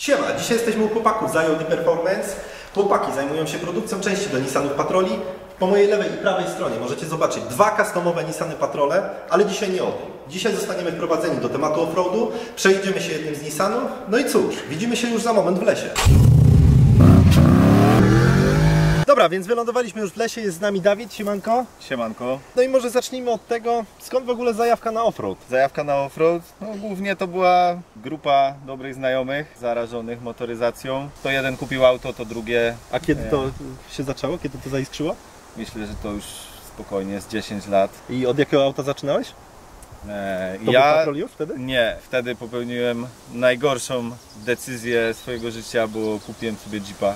Siema, dzisiaj jesteśmy u chłopaków z IoT Performance. Chłopaki zajmują się produkcją części do Nissanów Patroli. Po mojej lewej i prawej stronie możecie zobaczyć dwa customowe Nissany Patrole, ale dzisiaj nie o tym. Dzisiaj zostaniemy wprowadzeni do tematu offroadu, przejdziemy się jednym z Nissanów, no i cóż, widzimy się już za moment w lesie. Dobra, więc wylądowaliśmy już w lesie, jest z nami Dawid, siemanko. Siemanko. No i może zacznijmy od tego, skąd w ogóle zajawka na offroad? Zajawka na offroad? No głównie to była grupa dobrych znajomych, zarażonych motoryzacją. To jeden kupił auto, to drugie... A kiedy to się zaczęło? Kiedy to zaiskrzyło? Myślę, że to już spokojnie z 10 lat. I od jakiego auta zaczynałeś? To ja był Patrol już wtedy? Nie, wtedy popełniłem najgorszą decyzję swojego życia, bo kupiłem sobie Jeepa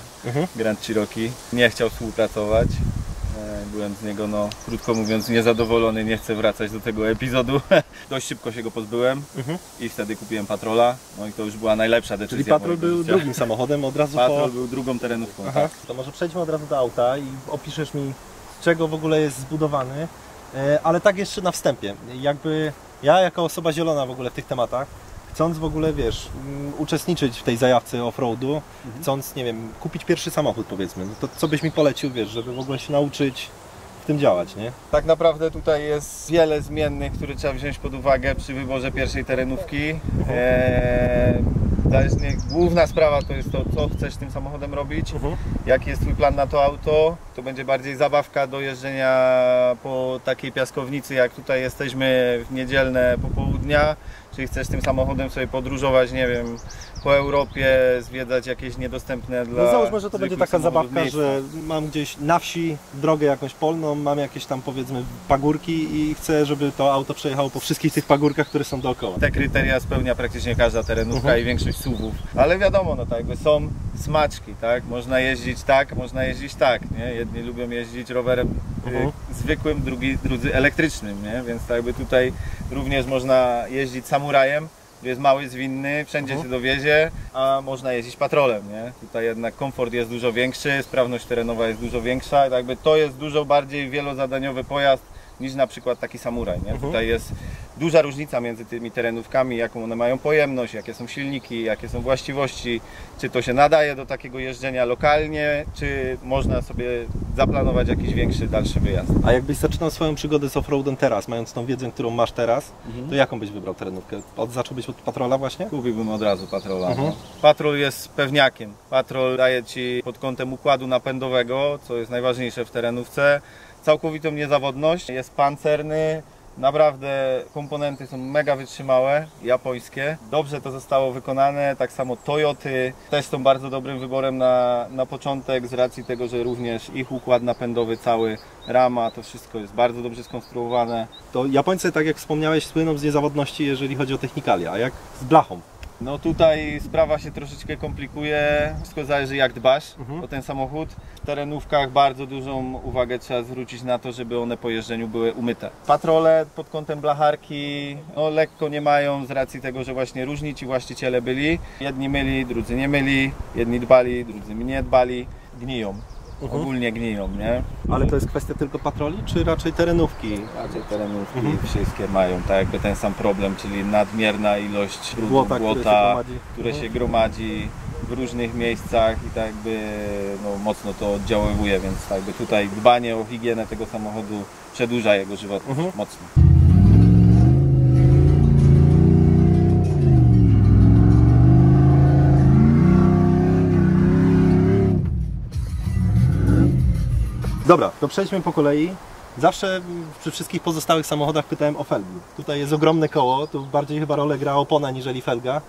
Grand Cherokee. Nie chciał współpracować. Byłem z niego, no krótko mówiąc, niezadowolony, nie chcę wracać do tego epizodu. Dość szybko się go pozbyłem i wtedy kupiłem Patrola. No i to już była najlepsza decyzja. Czyli Patrol był drugim samochodem od razu Patrol był drugą terenówką. Tak. To może przejdźmy od razu do auta i opiszesz mi, z czego w ogóle jest zbudowany. Ale tak jeszcze na wstępie, jakby ja jako osoba zielona w ogóle w tych tematach, chcąc w ogóle, wiesz, uczestniczyć w tej zajawce offroadu, chcąc, nie wiem, kupić pierwszy samochód powiedzmy, no to co byś mi polecił, wiesz, żeby w ogóle się nauczyć w tym działać, nie? Tak naprawdę tutaj jest wiele zmiennych, które trzeba wziąć pod uwagę przy wyborze pierwszej terenówki. Główna sprawa to jest to, co chcesz tym samochodem robić, jaki jest twój plan na to auto. To będzie bardziej zabawka do jeżdżenia po takiej piaskownicy, jak tutaj jesteśmy w niedzielne popołudnia. Czyli chcesz tym samochodem sobie podróżować, nie wiem, po Europie, zwiedzać jakieś niedostępne dla... No załóżmy, że to będzie taka zabawka, miejsca. że mam gdzieś na wsi drogę jakąś polną, mam jakieś tam powiedzmy pagórki i chcę, żeby to auto przejechało po wszystkich tych pagórkach, które są dookoła. Te kryteria spełnia praktycznie każda terenówka i większość SUV-ów. Ale wiadomo, no tak jakby są smaczki, tak? Można jeździć tak, można jeździć tak, nie? Jedni lubią jeździć rowerem zwykłym, drudzy elektrycznym, nie? Więc tak jakby tutaj również można jeździć samurajem, jest mały, zwinny, wszędzie się dowiezie, a można jeździć patrolem, nie? Tutaj jednak komfort jest dużo większy, sprawność terenowa jest dużo większa, tak jakby to jest dużo bardziej wielozadaniowy pojazd niż na przykład taki samuraj, nie? Tutaj jest duża różnica między tymi terenówkami, jaką one mają pojemność, jakie są silniki, jakie są właściwości, czy to się nadaje do takiego jeżdżenia lokalnie, czy można sobie zaplanować jakiś większy, dalszy wyjazd. A jakbyś zaczynał swoją przygodę z offroadem teraz, mając tą wiedzę, którą masz teraz, to jaką byś wybrał terenówkę? Zacząłbyś od Patrola właśnie? Kupiłbym od razu Patrola. Patrol jest pewniakiem. Patrol daje Ci pod kątem układu napędowego, co jest najważniejsze w terenówce, całkowitą niezawodność, jest pancerny, naprawdę komponenty są mega wytrzymałe, japońskie. Dobrze to zostało wykonane, tak samo Toyoty też są bardzo dobrym wyborem na początek z racji tego, że również ich układ napędowy, cały rama, to wszystko jest bardzo dobrze skonstruowane. To Japońcy, tak jak wspomniałeś, słyną z niezawodności, jeżeli chodzi o technikalia, a jak z blachą? No tutaj sprawa się troszeczkę komplikuje, wszystko zależy jak dbasz o ten samochód. W terenówkach bardzo dużą uwagę trzeba zwrócić na to, żeby one po jeżdżeniu były umyte. Patrole pod kątem blacharki no, lekko nie mają z racji tego, że właśnie różni ci właściciele byli. Jedni myli, drudzy nie myli, jedni dbali, drudzy nie dbali, gniją. Ogólnie gniją, nie? Ale to jest kwestia tylko patroli, czy raczej terenówki? Raczej terenówki wszystkie mają tak jakby ten sam problem, czyli nadmierna ilość błota, które się gromadzi w różnych miejscach i tak jakby no, mocno to oddziaływuje, więc tak jakby tutaj dbanie o higienę tego samochodu przedłuża jego żywot mocno. Dobra, to przejdźmy po kolei. Zawsze przy wszystkich pozostałych samochodach pytałem o felgi. Tutaj jest ogromne koło, tu bardziej chyba rolę gra opona niżeli felga.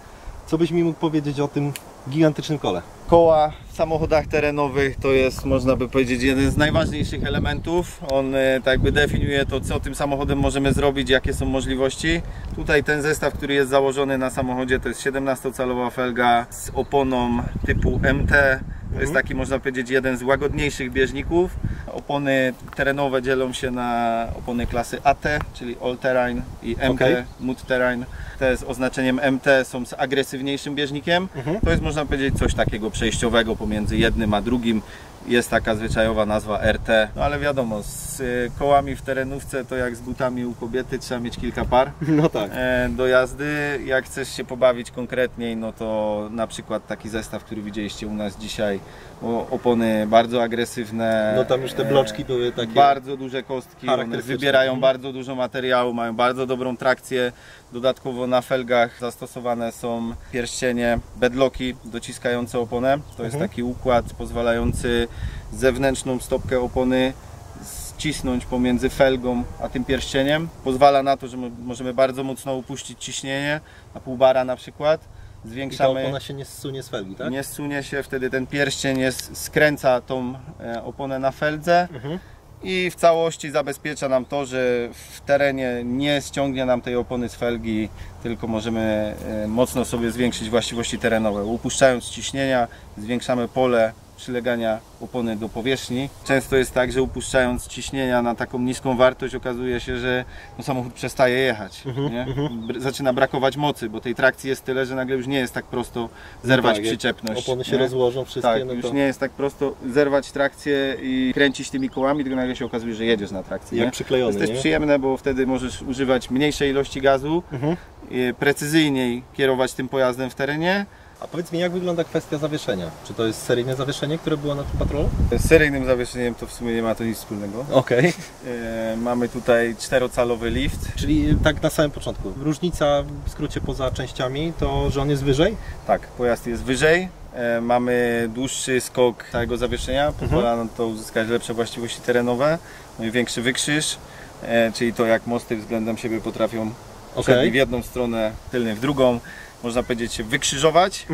Co byś mi mógł powiedzieć o tym gigantycznym kole? Koła w samochodach terenowych to jest, można by powiedzieć, jeden z najważniejszych elementów. On tak jakby definiuje to, co tym samochodem możemy zrobić, jakie są możliwości. Tutaj ten zestaw, który jest założony na samochodzie, to jest 17-calowa felga z oponą typu MT. To jest taki, można powiedzieć, jeden z łagodniejszych bieżników. Opony terenowe dzielą się na opony klasy AT, czyli All Terrain, i MT, Mud Terrain. Te z oznaczeniem MT są z agresywniejszym bieżnikiem. To jest, można powiedzieć, coś takiego przejściowego pomiędzy jednym a drugim. jest taka zwyczajowa nazwa RT, no ale wiadomo, z kołami w terenówce to jak z butami u kobiety, trzeba mieć kilka par No tak. do jazdy. Jak chcesz się pobawić konkretniej, no to na przykład taki zestaw, który widzieliście u nas dzisiaj, opony bardzo agresywne. No tam już te bloczki były takie bardzo duże kostki, one charakterystyczne. wybierają bardzo dużo materiału, mają bardzo dobrą trakcję. Dodatkowo na felgach zastosowane są pierścienie, bedlocki dociskające oponę. To jest taki układ pozwalający zewnętrzną stopkę opony ścisnąć pomiędzy felgą a tym pierścieniem. Pozwala na to, że możemy bardzo mocno upuścić ciśnienie na pół bara na przykład. Zwiększamy. I ta opona się nie zsunie z felgi, tak? Nie zsunie się, wtedy ten pierścień skręca tą oponę na feldze i w całości zabezpiecza nam to, że w terenie nie ściągnie nam tej opony z felgi, tylko możemy mocno sobie zwiększyć właściwości terenowe. Upuszczając ciśnienia, zwiększamy pole przylegania opony do powierzchni. Często jest tak, że upuszczając ciśnienia na taką niską wartość, okazuje się, że samochód przestaje jechać. Nie? Zaczyna brakować mocy, bo tej trakcji jest tyle, że nagle już nie jest tak prosto zerwać przyczepność. Opony się rozłożą wszystkie. Tak, no już to nie jest tak prosto zerwać trakcję i kręcić tymi kołami, tylko nagle się okazuje, że jedziesz na trakcji. jak nie? przyklejony. To jest też nie? przyjemne, bo wtedy możesz używać mniejszej ilości gazu, precyzyjniej kierować tym pojazdem w terenie. A powiedz mi, jak wygląda kwestia zawieszenia? Czy to jest seryjne zawieszenie, które było na tym patrolu? Z seryjnym zawieszeniem to w sumie nie ma to nic wspólnego. Okej. Mamy tutaj 4-calowy lift. Czyli tak na samym początku. Różnica w skrócie poza częściami to, że on jest wyżej? Tak, pojazd jest wyżej. Mamy dłuższy skok całego zawieszenia, pozwala nam to uzyskać lepsze właściwości terenowe, no i większy wykrzyż, czyli to jak mosty względem siebie potrafią przedni w jedną stronę, tylny w drugą. Można powiedzieć się wykrzyżować,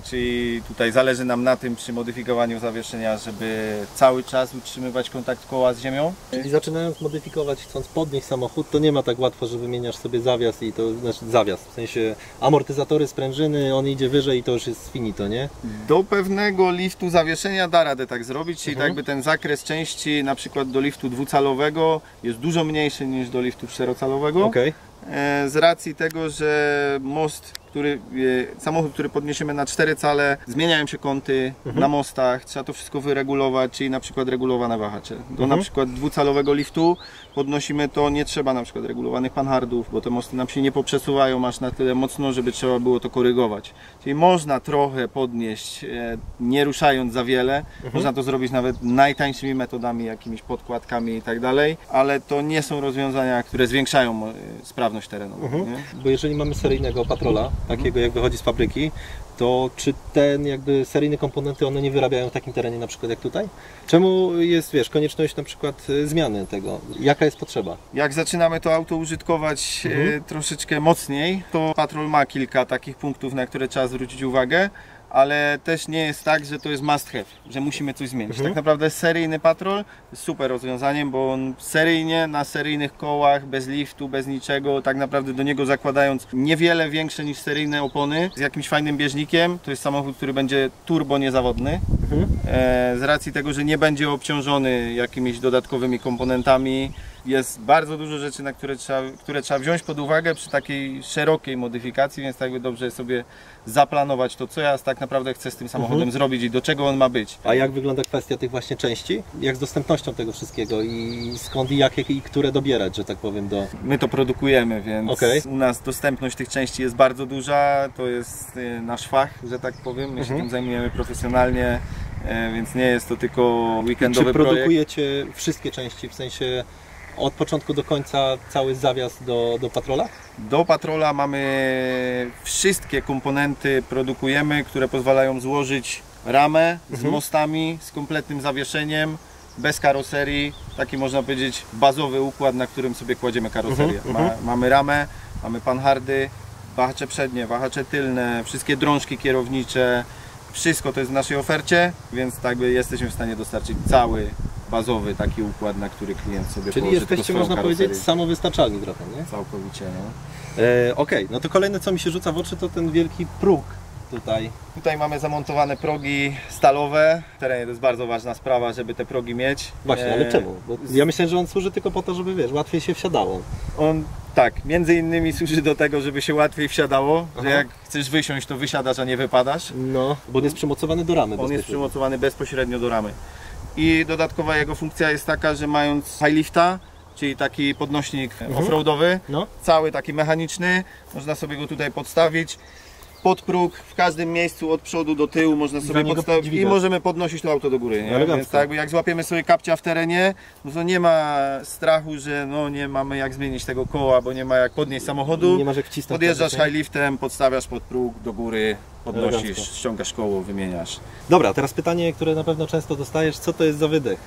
czyli tutaj zależy nam na tym przy modyfikowaniu zawieszenia, żeby cały czas utrzymywać kontakt koła z ziemią. Czyli zaczynając modyfikować, chcąc podnieść samochód, to nie ma tak łatwo, że wymieniasz sobie zawias i to znaczy zawias, w sensie amortyzatory, sprężyny, on idzie wyżej i to już jest finito, nie? Do pewnego liftu zawieszenia da radę tak zrobić, czyli tak jakby ten zakres części na przykład do liftu dwucalowego jest dużo mniejszy niż do liftu czterocalowego. Z racji tego, że samochód, który podniesiemy na 4 cale, zmieniają się kąty na mostach, trzeba to wszystko wyregulować, czyli na przykład regulowane wahacze. Do na przykład dwucalowego liftu podnosimy to, nie trzeba na przykład regulowanych panhardów, bo te mosty nam się nie poprzesuwają aż na tyle mocno, żeby trzeba było to korygować. Czyli można trochę podnieść, nie ruszając za wiele, można to zrobić nawet najtańszymi metodami, jakimiś podkładkami i tak dalej, ale to nie są rozwiązania, które zwiększają sprawność terenową. Bo jeżeli mamy seryjnego patrola, takiego jak wychodzi z fabryki, to czy ten jakby seryjne komponenty one nie wyrabiają w takim terenie na przykład jak tutaj? Czemu jest, wiesz, konieczność na przykład zmiany tego? Jaka jest potrzeba? Jak zaczynamy to auto użytkować troszeczkę mocniej, to patrol ma kilka takich punktów, na które trzeba zwrócić uwagę, ale też nie jest tak, że to jest must have, że musimy coś zmienić. Tak naprawdę seryjny patrol jest super rozwiązaniem, bo on seryjnie, na seryjnych kołach, bez liftu, bez niczego, tak naprawdę do niego zakładając niewiele większe niż seryjne opony, z jakimś fajnym bieżnikiem, to jest samochód, który będzie turbo niezawodny, z racji tego, że nie będzie obciążony jakimiś dodatkowymi komponentami. Jest bardzo dużo rzeczy, na które trzeba wziąć pod uwagę przy takiej szerokiej modyfikacji, więc tak jakby dobrze sobie zaplanować to, co ja tak naprawdę chcę z tym samochodem zrobić i do czego on ma być. A jak wygląda kwestia tych właśnie części? Jak z dostępnością tego wszystkiego i skąd i jakie i które dobierać, że tak powiem, do... My to produkujemy, więc u nas dostępność tych części jest bardzo duża, to jest nasz fach, że tak powiem, my się tym zajmujemy profesjonalnie, więc nie jest to tylko weekendowy projekt. Czy produkujecie wszystkie części, w sensie od początku do końca cały zawias do patrola? Do patrola mamy wszystkie komponenty, produkujemy, które pozwalają złożyć ramę z mostami, z kompletnym zawieszeniem, bez karoserii, taki można powiedzieć bazowy układ, na którym sobie kładziemy karoserię. Mamy ramę, mamy panhardy, wahacze przednie, wahacze tylne, wszystkie drążki kierownicze, wszystko to jest w naszej ofercie, więc tak by jesteśmy w stanie dostarczyć cały bazowy taki układ, na który klient sobie Czyli położy jesteście, swoją można karoserię. powiedzieć, samowystarczalni trochę, nie? Całkowicie, no. Okej, no to kolejne, co mi się rzuca w oczy, to ten wielki próg tutaj. Tutaj mamy zamontowane progi stalowe. W terenie to jest bardzo ważna sprawa, żeby te progi mieć. Właśnie, ale czemu? Bo ja myślę, że on służy tylko po to, żeby, wiesz, łatwiej się wsiadało. On tak, między innymi służy do tego, żeby się łatwiej wsiadało, że jak chcesz wysiąść, to wysiadasz, a nie wypadasz. No, bo on jest przymocowany do ramy. On jest przymocowany bezpośrednio do ramy. i dodatkowa jego funkcja jest taka, że mając high lifta, czyli taki podnośnik offroadowy, No. cały taki mechaniczny, można sobie go tutaj podstawić pod próg, w każdym miejscu od przodu do tyłu można sobie niego podstawić i dźwigać. możemy podnosić to auto do góry, nie? Elegancko. Więc tak jakby jak złapiemy sobie kapcia w terenie, no to nie ma strachu, że no nie mamy jak zmienić tego koła, bo nie ma jak podnieść samochodu. Nie masz jak wcisnąć. Podjeżdżasz tak, nie? high liftem, podstawiasz pod próg do góry, podnosisz, Elegancko. ściągasz koło, wymieniasz. Dobra, teraz pytanie, które na pewno często dostajesz, co to jest za wydech?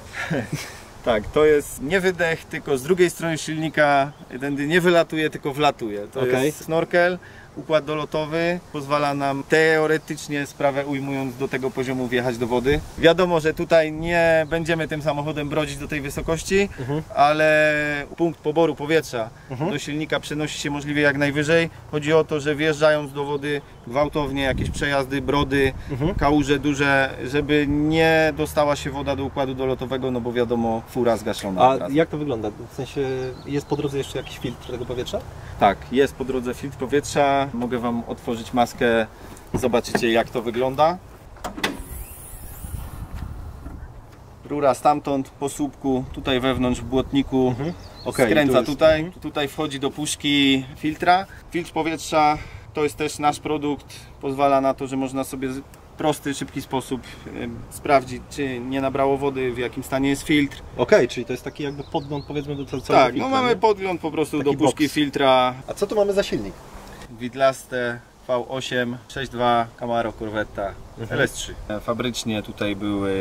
Tak, to jest nie wydech, tylko z drugiej strony silnika tędy nie wylatuje, tylko wlatuje. To Okej. jest snorkel, układ dolotowy, pozwala nam teoretycznie, sprawę ujmując, do tego poziomu wjechać do wody. Wiadomo, że tutaj nie będziemy tym samochodem brodzić do tej wysokości, ale punkt poboru powietrza do silnika przenosi się możliwie jak najwyżej. Chodzi o to, że wjeżdżając do wody gwałtownie, jakieś przejazdy, brody, kałuże duże, żeby nie dostała się woda do układu dolotowego, no bo wiadomo, fura zgaszona. A od razu. jak to wygląda? W sensie jest po drodze jeszcze jakiś filtr tego powietrza? Tak, jest po drodze filtr powietrza. Mogę Wam otworzyć maskę, zobaczycie jak to wygląda. Rura stamtąd po słupku, tutaj wewnątrz w błotniku, Okej, skręca tu jest- tutaj. Tutaj wchodzi do puszki filtra. Filtr powietrza to jest też nasz produkt, pozwala na to, że można sobie w prosty, szybki sposób sprawdzić, czy nie nabrało wody, w jakim stanie jest filtr. Okej, czyli to jest taki jakby podgląd, powiedzmy, do całego Tak, filtra, no mamy nie? podgląd po prostu Taki do puszki box. filtra. A co tu mamy za silnik? Widlaste V8 6.2 Camaro Corvetta LS3. Fabrycznie tutaj były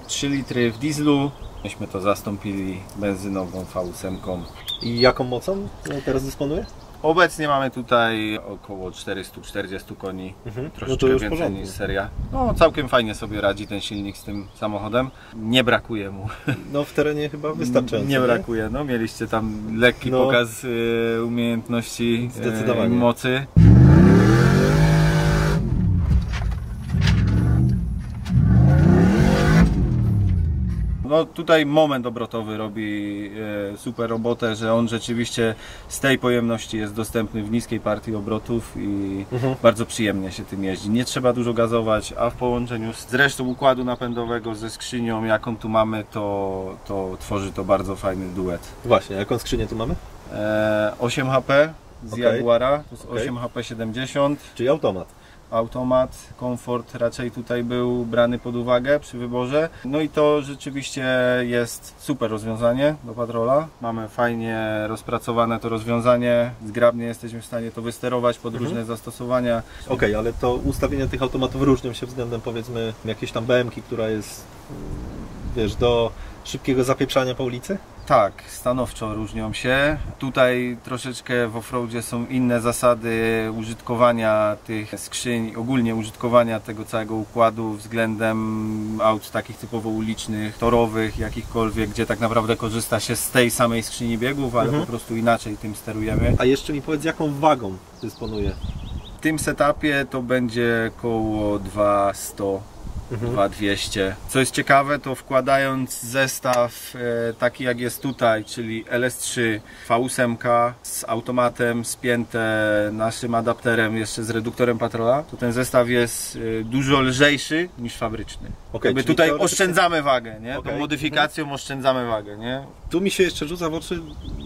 3 litry w dieslu. Myśmy to zastąpili benzynową V8. I jaką mocą teraz dysponuje? Obecnie mamy tutaj około 440 koni, No to troszeczkę już więcej porządnie. niż seria. No całkiem fajnie sobie radzi ten silnik z tym samochodem. Nie brakuje mu. No w terenie chyba wystarczająco. Nie brakuje. No, mieliście tam lekki No. pokaz umiejętności, Zdecydowanie. mocy. No tutaj moment obrotowy robi super robotę, że on rzeczywiście z tej pojemności jest dostępny w niskiej partii obrotów i bardzo przyjemnie się tym jeździ. Nie trzeba dużo gazować, a w połączeniu z resztą układu napędowego, ze skrzynią jaką tu mamy, to tworzy to bardzo fajny duet. Właśnie, jaką skrzynię tu mamy? 8 HP z Okej. Jaguara, to jest Okej. 8 HP 70. Czyli automat. Automat, komfort raczej tutaj był brany pod uwagę przy wyborze. No i to rzeczywiście jest super rozwiązanie do patrola. Mamy fajnie rozpracowane to rozwiązanie, zgrabnie jesteśmy w stanie to wysterować pod różne zastosowania. Okej, ale to ustawienia tych automatów różnią się względem, powiedzmy, jakiejś tam BM-ki, która jest, wiesz, do szybkiego zapieprzania po ulicy? Tak, stanowczo różnią się. Tutaj troszeczkę w offroadzie są inne zasady użytkowania tych skrzyń, ogólnie użytkowania tego całego układu względem aut takich typowo ulicznych, torowych, jakichkolwiek, gdzie tak naprawdę korzysta się z tej samej skrzyni biegów, ale po prostu inaczej tym sterujemy. A jeszcze mi powiedz, jaką wagą dysponuje? W tym setupie to będzie około 200. 2200. Co jest ciekawe, to wkładając zestaw taki jak jest tutaj, czyli LS3 V8 z automatem spięte naszym adapterem jeszcze z reduktorem patrola, to ten zestaw jest dużo lżejszy niż fabryczny. Okej, Jakby czyli tutaj teoretycznie- oszczędzamy wagę, nie? Okej. Tą modyfikacją oszczędzamy wagę, nie? Tu mi się jeszcze rzuca w oczy,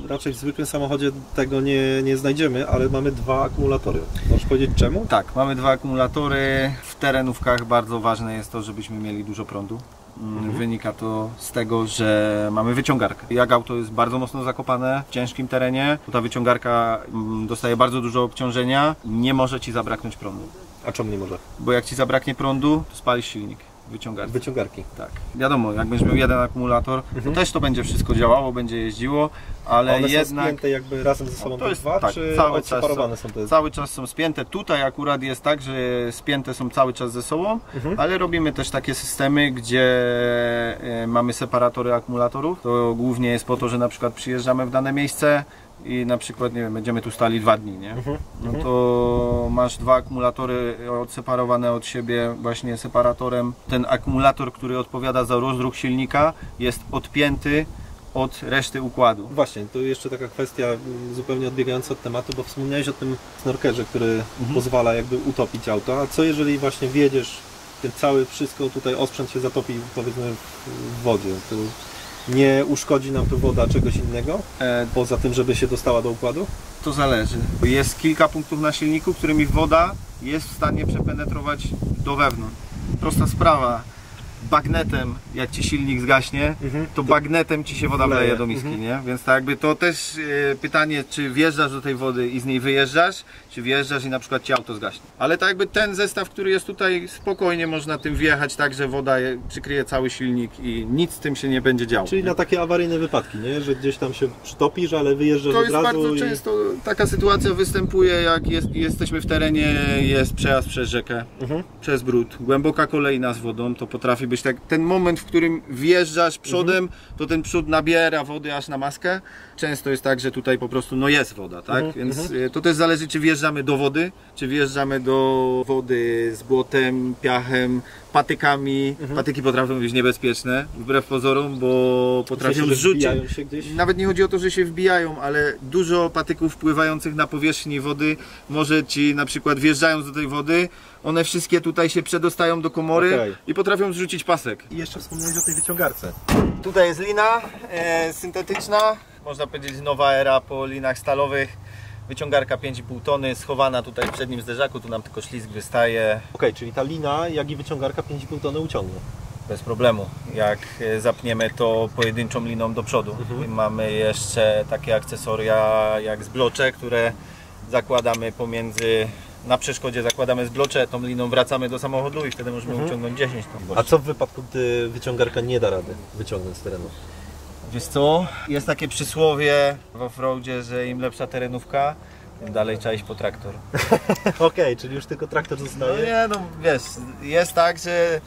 raczej w zwykłym samochodzie tego nie znajdziemy, ale mamy dwa akumulatory. Możesz powiedzieć czemu? Tak, mamy dwa akumulatory. W terenówkach bardzo ważne jest to, żebyśmy mieli dużo prądu. Wynika to z tego, że mamy wyciągarkę. Jak auto jest bardzo mocno zakopane w ciężkim terenie, to ta wyciągarka dostaje bardzo dużo obciążenia, nie może Ci zabraknąć prądu. A czemu nie może? Bo jak Ci zabraknie prądu, to spalisz silnik wyciągarki. Wyciągarki. Tak. Wiadomo, jak będziesz miał jeden akumulator, to też to będzie wszystko działało, będzie jeździło, ale One są jednak... spięte jakby razem ze sobą To te jest dwa, tak, czy cały czas odseparowane są te? Cały czas są spięte. Tutaj akurat jest tak, że spięte są cały czas ze sobą, ale robimy też takie systemy, gdzie mamy separatory akumulatorów. To głównie jest po to, że na przykład przyjeżdżamy w dane miejsce i na przykład, nie wiem, będziemy tu stali 2 dni, nie? No to masz dwa akumulatory odseparowane od siebie właśnie separatorem. Ten akumulator, który odpowiada za rozruch silnika, jest odpięty od reszty układu. Właśnie, to jeszcze taka kwestia zupełnie odbiegająca od tematu, bo wspomniałeś o tym snorkerze, który pozwala jakby utopić auto, a co jeżeli właśnie wjedziesz cały wszystko tutaj osprzęt się zatopi, powiedzmy, w wodzie. To nie uszkodzi nam tu woda czegoś innego, poza tym, żeby się dostała do układu? To zależy. Jest kilka punktów na silniku, którymi woda jest w stanie przepenetrować do wewnątrz. Prosta sprawa. Bagnetem, jak ci silnik zgaśnie, to bagnetem ci się woda wleje do miski, nie? Więc tak jakby to też pytanie, czy wjeżdżasz do tej wody i z niej wyjeżdżasz, czy wjeżdżasz i na przykład ci auto zgaśnie. Ale tak jakby ten zestaw, który jest tutaj, spokojnie można tym wjechać tak, że woda przykryje cały silnik i nic z tym się nie będzie działo. Czyli na takie awaryjne wypadki, nie? Że gdzieś tam się przytopisz, ale wyjeżdżasz to od jest razu bardzo często taka sytuacja występuje, jak jesteśmy w terenie, jest przejazd przez rzekę, przez brud, głęboka kolejna z wodą, to potrafi być tak, ten moment, w którym wjeżdżasz przodem, to ten przód nabiera wody aż na maskę. Często jest tak, że tutaj po prostu no jest woda, tak? Więc to też zależy, czy wjeżdżamy do wody, czy wjeżdżamy do wody z błotem, piachem, patykami. Patyki potrafią być niebezpieczne, wbrew pozorom, bo potrafią zrzucić. Się gdzieś? Nawet nie chodzi o to, że się wbijają, ale dużo patyków pływających na powierzchni wody może ci na przykład wjeżdżając do tej wody, one wszystkie tutaj się przedostają do komory i potrafią zrzucić pasek. I jeszcze wspomniałeś o tej wyciągarce. Tutaj jest lina syntetyczna, można powiedzieć nowa era po linach stalowych. Wyciągarka 5,5 tony, schowana tutaj w przednim zderzaku, tu nam tylko ślizg wystaje. Okej, czyli ta lina, jak i wyciągarka 5,5 tony uciągnie. Bez problemu, jak zapniemy to pojedynczą liną do przodu. I mamy jeszcze takie akcesoria jak zblocze, które zakładamy pomiędzy, na przeszkodzie zakładamy zblocze, tą liną wracamy do samochodu i wtedy możemy uciągnąć 10 ton. A co w wypadku, gdy wyciągarka nie da rady wyciągnąć z terenu? Wiesz co, jest takie przysłowie w offroadzie, że im lepsza terenówka, tym dalej trzeba iść po traktor. Okej, czyli już tylko traktor zostaje? No nie, no wiesz, jest tak, że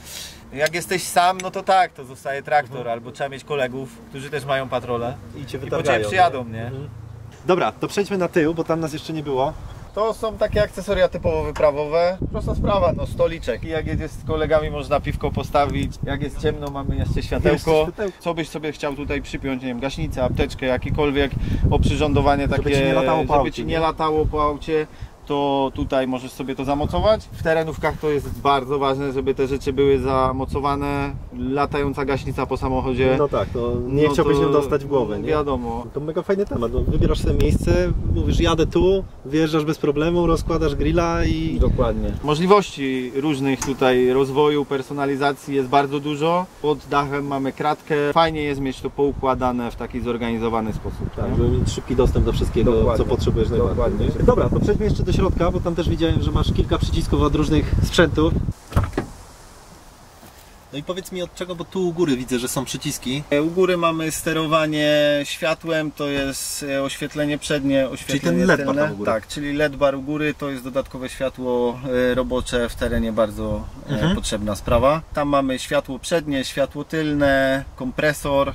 jak jesteś sam, no to tak, to zostaje traktor, albo trzeba mieć kolegów, którzy też mają patrole I cię i po wytargają. ciebie przyjadą, nie? Dobra, to przejdźmy na tył, bo tam nas jeszcze nie było. To są takie akcesoria typowo wyprawowe. Prosta sprawa, no stoliczek. I jak jedziesz z kolegami, można piwko postawić. Jak jest ciemno, mamy jeszcze światełko. Co byś sobie chciał tutaj przypiąć, nie wiem, gaśnicę, apteczkę, jakikolwiek oprzyrządowanie takie, żeby ci nie latało po aucie, nie latało po aucie, to tutaj możesz sobie to zamocować. W terenówkach to jest bardzo ważne, żeby te rzeczy były zamocowane. Latająca gaśnica po samochodzie. No tak, to nie chciałbyś ją dostać w głowę, nie? Wiadomo. To mega fajny temat. No, wybierasz sobie miejsce, mówisz jadę tu, wjeżdżasz bez problemu, rozkładasz grilla i... Dokładnie. Możliwości różnych tutaj rozwoju, personalizacji jest bardzo dużo. Pod dachem mamy kratkę. Fajnie jest mieć to poukładane w taki zorganizowany sposób. Tak, żeby mieć szybki dostęp do wszystkiego, Dokładnie. co potrzebujesz najbardziej. Nie? Dobra, to przejdźmy jeszcze do środka, bo tam też widziałem, że masz kilka przycisków od różnych sprzętów. No i powiedz mi od czego, bo tu u góry widzę, że są przyciski. U góry mamy sterowanie światłem, to jest oświetlenie przednie, oświetlenie czyli ten LED bar tylne. tam u góry. Tak, czyli LED bar u góry to jest dodatkowe światło robocze w terenie, bardzo potrzebna sprawa. Tam mamy światło przednie, światło tylne, kompresor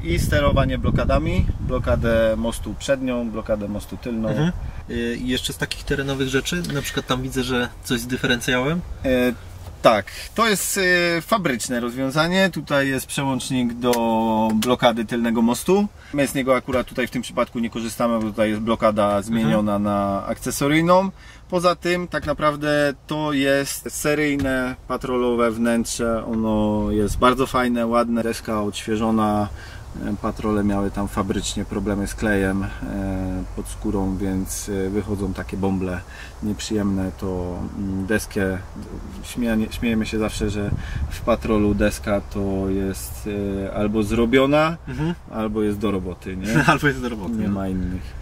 i sterowanie blokadami. Blokadę mostu przednią, blokadę mostu tylną. I jeszcze z takich terenowych rzeczy, na przykład tam widzę, że coś z dyferencjałem. Tak, to jest fabryczne rozwiązanie. Tutaj jest przełącznik do blokady tylnego mostu. My z niego akurat tutaj w tym przypadku nie korzystamy, bo tutaj jest blokada zmieniona na akcesoryjną. Poza tym tak naprawdę to jest seryjne, patrolowe wnętrze. Ono jest bardzo fajne, ładne, deska odświeżona. Patrole miały tam fabrycznie problemy z klejem pod skórą, więc wychodzą takie bąble nieprzyjemne. To deskę, śmiejemy się zawsze, że w patrolu deska to jest albo zrobiona, albo jest do roboty, nie? Albo jest do roboty. Nie ma innych.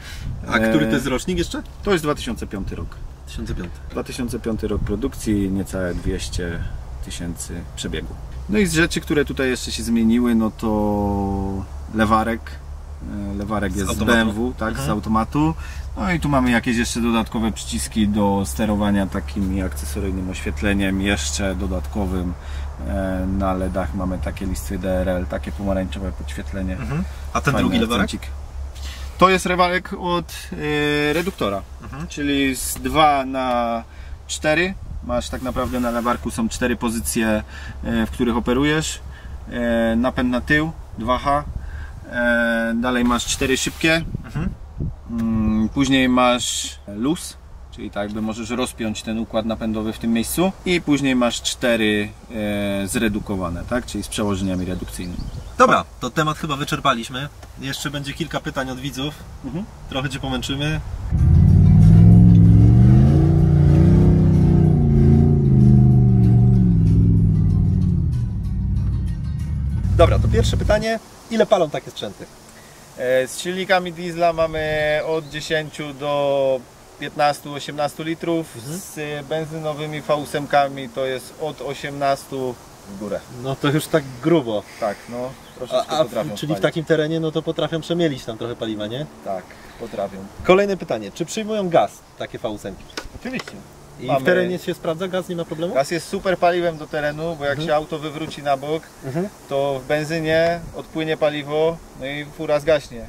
A który to jest rocznik jeszcze? To jest 2005 rok. 2005. 2005 rok produkcji, niecałe 200 000 przebiegu. No i z rzeczy, które tutaj jeszcze się zmieniły, no to lewarek. Lewarek jest z BMW, tak, z automatu. No i tu mamy jakieś jeszcze dodatkowe przyciski do sterowania takim akcesoryjnym oświetleniem, jeszcze dodatkowym. Na LEDach mamy takie listwy DRL, takie pomarańczowe podświetlenie. A ten drugi lewarek? To jest lewarek od reduktora, czyli z 2 na 4. Masz tak naprawdę na lewarku są 4 pozycje, w których operujesz. Napęd na tył, 2H. Dalej masz 4 szybkie. Później masz luz, czyli tak jakby możesz rozpiąć ten układ napędowy w tym miejscu i później masz 4 zredukowane, tak? Czyli z przełożeniami redukcyjnymi. Dobra, to temat chyba wyczerpaliśmy. Jeszcze będzie kilka pytań od widzów. Trochę Cię pomęczymy. Dobra, to pierwsze pytanie. Ile palą takie sprzęty? Z silnikami diesla mamy od 10 do 15-18 litrów, z benzynowymi V8-kami to jest od 18 w górę. No to już tak grubo. Tak, no troszeczkę potrafią Czyli w spalić. takim terenie, no to potrafią przemielić tam trochę paliwa, nie? Tak, potrafią. Kolejne pytanie. Czy przyjmują gaz takie V8? Oczywiście. I Mamy- w terenie się sprawdza gaz, nie ma problemu? Gaz jest super paliwem do terenu, bo jak się auto wywróci na bok, to w benzynie odpłynie paliwo, no i fura zgaśnie,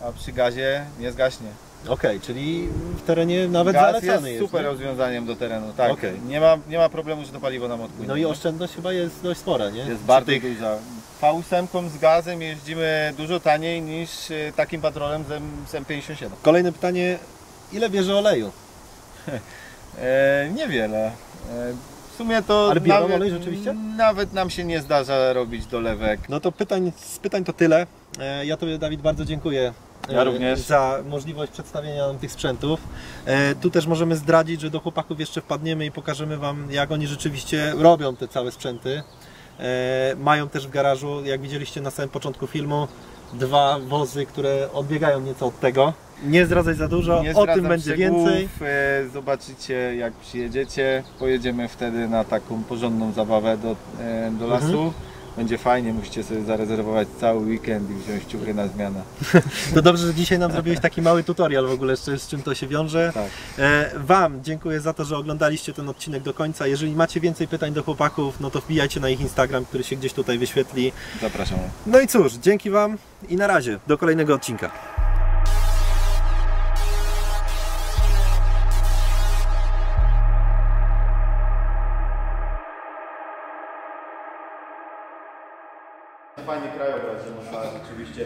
a przy gazie nie zgaśnie. Okej, czyli w terenie nawet Gaz zalecany jest super nie? rozwiązaniem do terenu, tak. Okej. Nie ma problemu, że to paliwo nam odpłynie. No i oszczędność chyba jest dość spora, nie? Jest Przy bardzo tych- duża. V8 z gazem jeździmy dużo taniej niż takim patrolem z M57. Kolejne pytanie. Ile bierze oleju? Niewiele. W sumie to Ale biorą olej rzeczywiście? Nawet nam się nie zdarza robić dolewek. No to z pytań to tyle. Ja Tobie, Dawid, bardzo dziękuję. Ja również. Za możliwość przedstawienia nam tych sprzętów. Tu też możemy zdradzić, że do chłopaków jeszcze wpadniemy i pokażemy Wam, jak oni rzeczywiście robią te całe sprzęty. Mają też w garażu, jak widzieliście na samym początku filmu, 2 wozy, które odbiegają nieco od tego. Nie zdradzaj za dużo, Nie o zdradzam tym będzie szczegółów. więcej. Zobaczycie, jak przyjedziecie. Pojedziemy wtedy na taką porządną zabawę do lasu. Będzie fajnie, musicie sobie zarezerwować cały weekend i wziąć ciuchy na zmianę. To dobrze, że dzisiaj nam zrobiłeś taki mały tutorial w ogóle, z czym to się wiąże. Tak. Wam dziękuję za to, że oglądaliście ten odcinek do końca. Jeżeli macie więcej pytań do chłopaków, no to wbijajcie na ich Instagram, który się gdzieś tutaj wyświetli. Zapraszamy. No i cóż, dzięki Wam i na razie, do kolejnego odcinka. Fajny krajobraz, że można rzeczywiście